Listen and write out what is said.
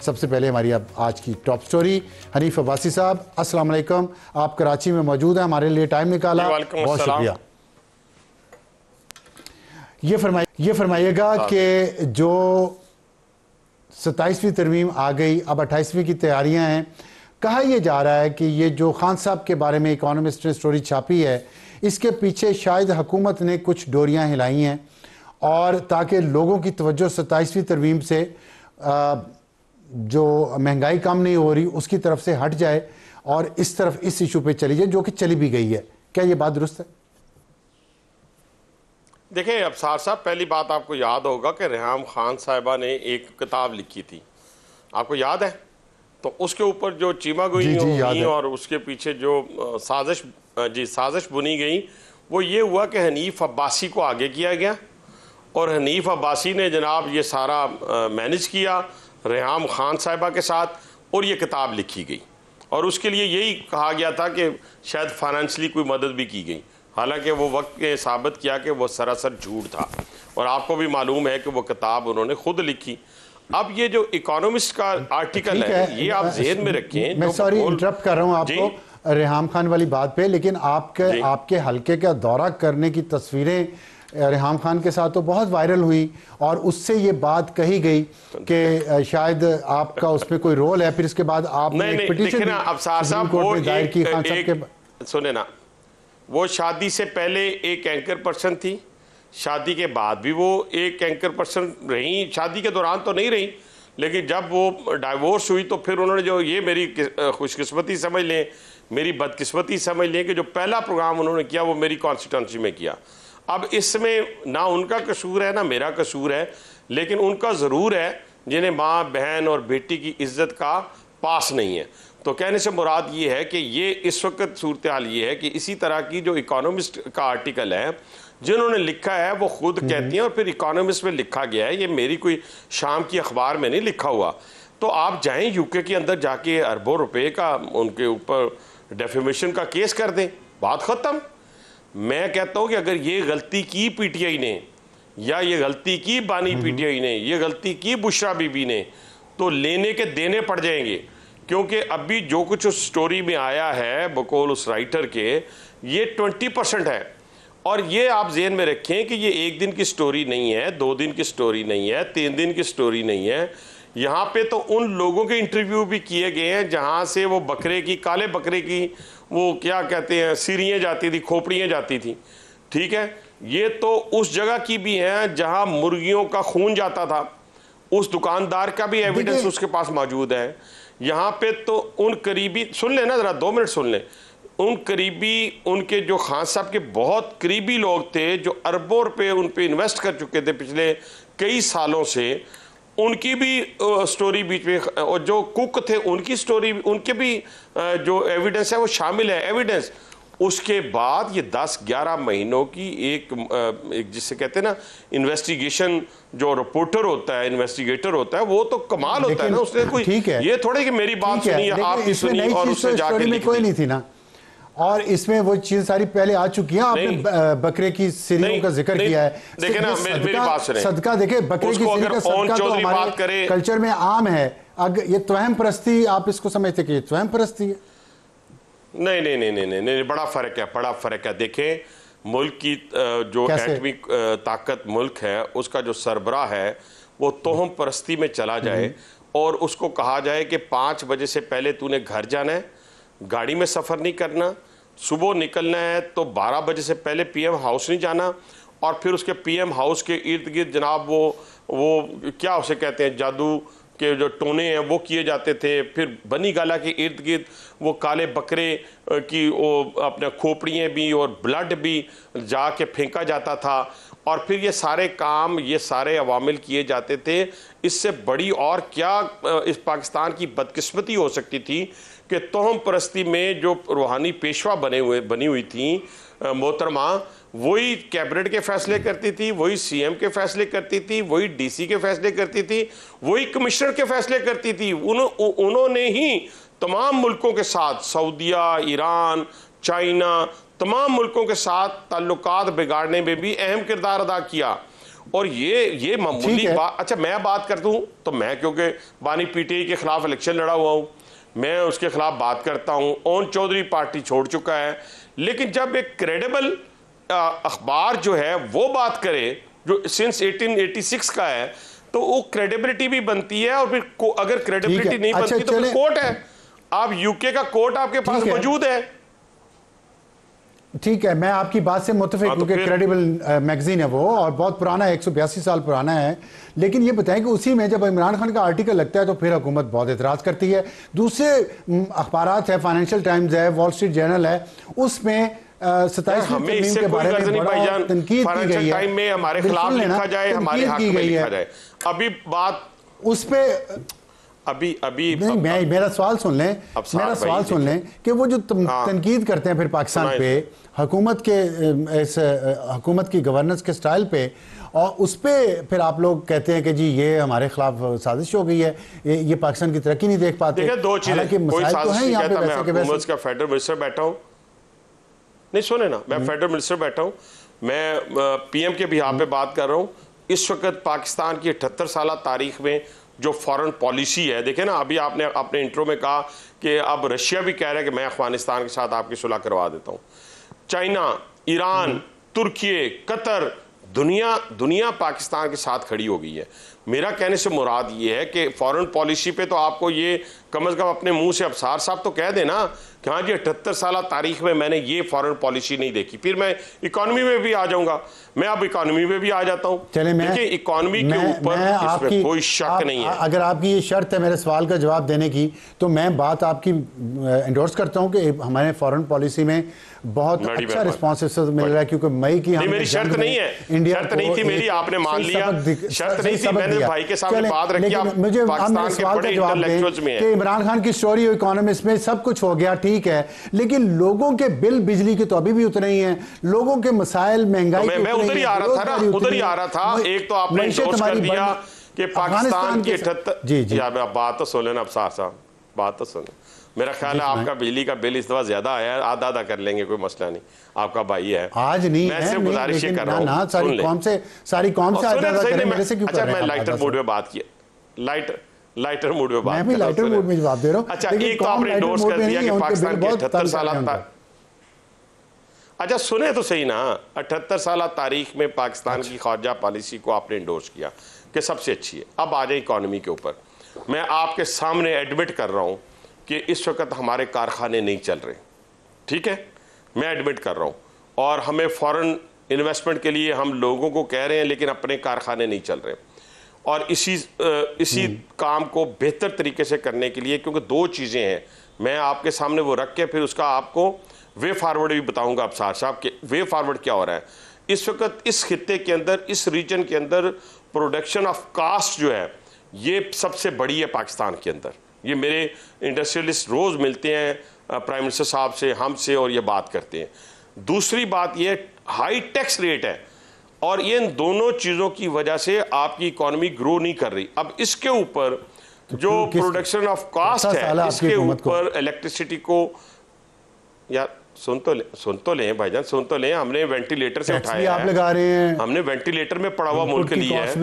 सबसे पहले हमारी अब आज की टॉप स्टोरी। हनीफ अब्बासी साहब, अस्सलाम वालेकुम। आप कराची में मौजूद हैं, हमारे लिए टाइम निकाला, बहुत शुक्रिया। ये फरमाइएगा कि जो 27वीं तरमीम आ गई, अब 28वीं की तैयारियां हैं। कहा यह जा रहा है कि ये जो खान साहब के बारे में इकोनॉमिस्ट ने स्टोरी छापी है, इसके पीछे शायद हुकूमत ने कुछ डोरियां हिलाई हैं, और ताकि लोगों की तवज्जो 27वीं तरमीम से जो महंगाई कम नहीं हो रही उसकी तरफ से हट जाए और इस तरफ इस इशू पे चली जाए, जो कि चली भी गई है। क्या ये बात दुरुस्त है? देखिए अफसार साहब, पहली बात आपको याद होगा कि रेहाम खान साहिबा ने एक किताब लिखी थी, आपको याद है? तो उसके ऊपर जो चीमागोई हुई और उसके पीछे जो साजिश बुनी गई, वो ये हुआ कि हनीफ अब्बासी को आगे किया गया और हनीफ अब्बासी ने जनाब ये सारा मैनेज किया रेहाम खान साहिबा के साथ, और ये किताब लिखी गई। और उसके लिए यही कहा गया था कि शायद फाइनेंशली कोई मदद भी की गई, हालांकि वो वक्त के साबित किया कि वो सरासर झूठ था। और आपको भी मालूम है कि वो किताब उन्होंने खुद लिखी। अब ये जो इकोनॉमिस्ट का आर्टिकल है, ये आप जेहन में रखें। मैं सॉरी इंटरप्ट कर रहा हूँ आपको रेहाम खान वाली बात पे, लेकिन आपके हल्के का दौरा करने की तस्वीरें रेहाम खान के साथ तो बहुत वायरल हुई, और उससे ये बात कही गई कि शायद आपका उसमें कोई रोल है। फिर इसके बाद आपने एक पिटीशन दायर की खान साहब के। सुने ना, वो शादी से पहले एक एंकर पर्सन थी, शादी के बाद भी वो एक एंकर पर्सन रही, शादी के दौरान तो नहीं रही, लेकिन जब वो डाइवोर्स हुई तो फिर उन्होंने जो ये मेरी खुशकिस्मती समझ लें, मेरी बदकिस्मती समझ लें कि जो पहला प्रोग्राम उन्होंने किया वो मेरी कॉन्स्टिट्यूंसी में किया। अब इसमें ना उनका कसूर है ना मेरा कसूर है, लेकिन उनका ज़रूर है जिन्हें माँ बहन और बेटी की इज्जत का पास नहीं है। तो कहने से मुराद ये है कि ये इस वक्त सूरत हाल ये है कि इसी तरह की जो इकोनॉमिस्ट का आर्टिकल है जिन्होंने लिखा है वो खुद कहती हैं, और फिर इकोनॉमिस्ट में लिखा गया है, ये मेरी कोई शाम की अखबार में नहीं लिखा हुआ। तो आप जाएं यूके के अंदर जाके अरबों रुपए का उनके ऊपर डेफेमेशन का केस कर दें, बात ख़त्म। मैं कहता हूं कि अगर ये गलती की पीटीआई ने, या ये गलती की बानी पीटीआई ने, ये गलती की बुशरा बीबी ने, तो लेने के देने पड़ जाएंगे। क्योंकि अभी जो कुछ उस स्टोरी में आया है बकौल उस राइटर के, ये 20% है। और ये आप जेहन में रखें कि ये एक दिन की स्टोरी नहीं है, 2 दिन की स्टोरी नहीं है, 3 दिन की स्टोरी नहीं है। यहाँ पे तो उन लोगों के इंटरव्यू भी किए गए हैं जहाँ से वो बकरे की, काले बकरे की, वो क्या कहते हैं, सिरियाँ जाती थी, खोपड़ियाँ जाती थी, ठीक है। ये तो उस जगह की भी हैं जहाँ मुर्गियों का खून जाता था, उस दुकानदार का भी एविडेंस उसके पास मौजूद है। यहाँ पे तो उन करीबी, सुन लेना ज़रा 2 मिनट सुन लें, उन करीबी, उनके जो खान साहब के बहुत करीबी लोग थे जो अरबों रुपए उन पे इन्वेस्ट कर चुके थे पिछले कई सालों से, उनकी भी स्टोरी बीच में, और जो कुक थे उनकी स्टोरी, उनके भी जो एविडेंस है वो शामिल है एविडेंस। उसके बाद ये 10-11 महीनों की एक जिसे कहते हैं ना इन्वेस्टिगेशन, जो रिपोर्टर होता है, इन्वेस्टिगेटर होता है, वो तो कमाल होता है ना। उसने कोई ये थोड़े कि मेरी बात सुनी आपकी सुनी और उससे जाके लिख कोई नहीं थी ना, और इसमें वो चीज सारी पहले आ चुकी है। आपने बकरे की सिरियों का जिक्र किया है, देखिए ना मेरी बात सुने, सदका देखे, बकरे की सिरी का सदका तो हमारे कल्चर में आम है। अगर ये तवहम परस्ती आप इसको समझते कि ये तवहम परस्ती है? नहीं नहीं नहीं नहीं नहीं, बड़ा फर्क है, बड़ा फर्क है। देखें, मुल्क की जो एटमी ताकत मुल्क है, उसका जो सरबराह है वो तोहम परस्ती में चला जाए और उसको कहा जाए कि 5 बजे से पहले तूने घर जाना है, गाड़ी में सफ़र नहीं करना, सुबह निकलना है तो 12 बजे से पहले पीएम हाउस नहीं जाना, और फिर उसके पीएम हाउस के इर्द गिर्द जनाब वो क्या उसे कहते हैं, जादू के जो टोने हैं वो किए जाते थे। फिर बनी गाला के इर्द गिर्द वो काले बकरे की वो अपने खोपड़ियाँ भी और ब्लड भी जाके फेंका जाता था, और फिर ये सारे काम, ये सारे अवामिल किए जाते थे। इससे बड़ी और क्या इस पाकिस्तान की बदकिस्मती हो सकती थी कि तोहम परस्ती में जो रूहानी पेशवा बनी हुई थी मोहतरमा, वही कैबिनेट के फैसले करती थी, वही सीएम के फैसले करती थी, वही डीसी के फैसले करती थी, वही कमिश्नर के फैसले करती थी। उन्होंने ही तमाम मुल्कों के साथ, सऊदिया, ईरान, चाइना, तमाम मुल्कों के साथ ताल्लुकात बिगाड़ने में भी अहम किरदार अदा किया। और ये मामूली बात। अच्छा मैं बात करता हूँ तो मैं, क्योंकि बानी पीटीआई के खिलाफ इलेक्शन लड़ा हुआ हूँ, मैं उसके खिलाफ बात करता हूँ। ओन चौधरी पार्टी छोड़ चुका है, लेकिन जब एक क्रेडिबल अखबार जो है वो बात करे जो सिंस 1886 का है, तो वो क्रेडिबिलिटी भी बनती है। और फिर अगर क्रेडिबिलिटी नहीं बनती तो फिर कोर्ट है, आप यूके का कोर्ट आपके पास मौजूद है। ठीक है, मैं आपकी बात से मुत्तफिक हूं कि क्रेडिबल मैगजीन है वो, और बहुत पुराना है, 182 साल पुराना है। लेकिन ये बताएं कि उसी में जब इमरान खान का आर्टिकल लगता है तो फिर हुकूमत बहुत एतराज करती है। दूसरे अखबारात है, फाइनेंशियल टाइम्स है, वॉल स्ट्रीट जर्नल है, उसमें 27वीं के बारे में तनकीद की गई है, में हमारे खिलाफ लिखा जाए, हमारे हक में लिखा जाए। अभी बात उस पे अभी नहीं, मेरा सवाल सुन लें, मेरा सवाल सुन लें कि वो जो तनकीद करते हैं फिर पाकिस्तान पे, हुकूमत के इस हुकूमत की गवर्नेंस के स्टाइल पे, और उस पे फिर आप लोग कहते हैं कि जी ये हमारे खिलाफ साजिश हो गई है, ये पाकिस्तान की तरक्की नहीं देख पाते। दो चीजें, कोई साजिश नहीं कहता, मैं हुकूमत का फेडरल मिनिस्टर बैठा हूँ, नहीं सुने ना, मैं फेडरल मिनिस्टर बैठा हूँ, मैं पीएम के बिहाफ पे बात कर रहा हूँ। इस वक्त पाकिस्तान की 78 साल तारीख में जो फॉरेन पॉलिसी है, देखे ना, अभी आपने अपने इंट्रो में कहा कि अब रशिया भी कह रहा है कि मैं अफगानिस्तान के साथ आपकी सुलह करवा देता हूँ। चाइना, ईरान, तुर्की, कतर, दुनिया पाकिस्तान के साथ खड़ी हो गई है। मेरा कहने से मुराद ये है कि फॉरेन पॉलिसी पे तो आपको ये कम से कम अपने मुंह से अफसार साहब तो कह देना कि हाँ जी 78 साल तारीख में मैंने ये फॉरेन पॉलिसी नहीं देखी। फिर मैं इकोनॉमी में भी आ जाऊंगा, मैं अब इकोनॉमी में भी आ जाता हूँ। देखिए इकोनॉमी के ऊपर इसमें कोई शक नहीं है। अगर आपकी ये शर्त है मेरे सवाल का जवाब देने की, तो मैं बात आपकी एंडोर्स करता हूँ कि हमारे फॉरेन पॉलिसी में बहुत अच्छा रिस्पॉन्स मिल रहा है, क्योंकि मई की मेरी शर्त नहीं है, इंडिया शर्त नहीं थी मेरी, आपने मान लिया, शर्त नहीं थी, मैंने भाई के सामने बात रखी। मुझे सवाल का जवाब दें कि इमरान खान की स्टोरी इकोनॉमिस्ट में सब कुछ हो गया, ठीक है, लेकिन लोगों के बिल बिजली के तो अभी भी उतरे ही हैं, लोगों के मसाइल, महंगाई, मैं उधर ही आ रहा था ना, उधर ही आ रहा था। एक तो आपने इंडोर्स कर दिया कि पाकिस्तान की 78, जी बात तो सुन लेना अफसार साहब, बात तो सुन। मेरा ख्याल है आपका बिजली का बिल इस दफा ज्यादा आया है, आधा आधा कर लेंगे, कोई मसला नहीं, आपका भाई है। आज नहीं मैं सिर्फ गुजारिश कर रहा हूँ, सारी कौम से आधा आधा करें, मेरे से क्यों कर रहे हैं? मैं लाइटर मूड में बात किया, लाइटर मूड में बात, मैं भी लाइटर मूड में जवाब दे रहा हूँ। अच्छा एक तो आपने इंडोर्स कर दिया कि पाकिस्तान की 78 साल, अच्छा सुने तो सही ना, 78 साल तारीख में पाकिस्तान की खारजा पॉलिसी को आपने इंडोर्स किया कि सबसे अच्छी है। अब आ जाए इकोनॉमी के ऊपर, मैं आपके सामने एडमिट कर रहा हूँ कि इस वक्त हमारे कारखाने नहीं चल रहे, ठीक है, मैं एडमिट कर रहा हूँ, और हमें फॉरेन इन्वेस्टमेंट के लिए हम लोगों को कह रहे हैं, लेकिन अपने कारखाने नहीं चल रहे। और इसी काम को बेहतर तरीके से करने के लिए, क्योंकि दो चीज़ें हैं, मैं आपके सामने वो रख के फिर उसका आपको वे फॉरवर्ड भी बताऊंगा अफसार साहब के वे फॉरवर्ड क्या हो रहा है। इस वक्त इस खित्ते के अंदर, इस रीजन के अंदर प्रोडक्शन ऑफ कास्ट जो है ये सबसे बड़ी है पाकिस्तान के अंदर। ये मेरे इंडस्ट्रियलिस्ट रोज़ मिलते हैं प्राइम मिनिस्टर साहब से, हमसे, और ये बात करते हैं। दूसरी बात ये हाई टैक्स रेट है, और ये इन दोनों चीज़ों की वजह से आपकी इकोनॉमी ग्रो नहीं कर रही। अब इसके ऊपर जो प्रोडक्शन ऑफ कास्ट है, इसके ऊपर इलेक्ट्रिसिटी को, यार सुन तो लें भाईजान, सुन तो लें, हमने वेंटिलेटर से उठाया है, आप लगा रहे हैं, हमने वेंटिलेटर में पड़ा हुआ मुल्क लिया है।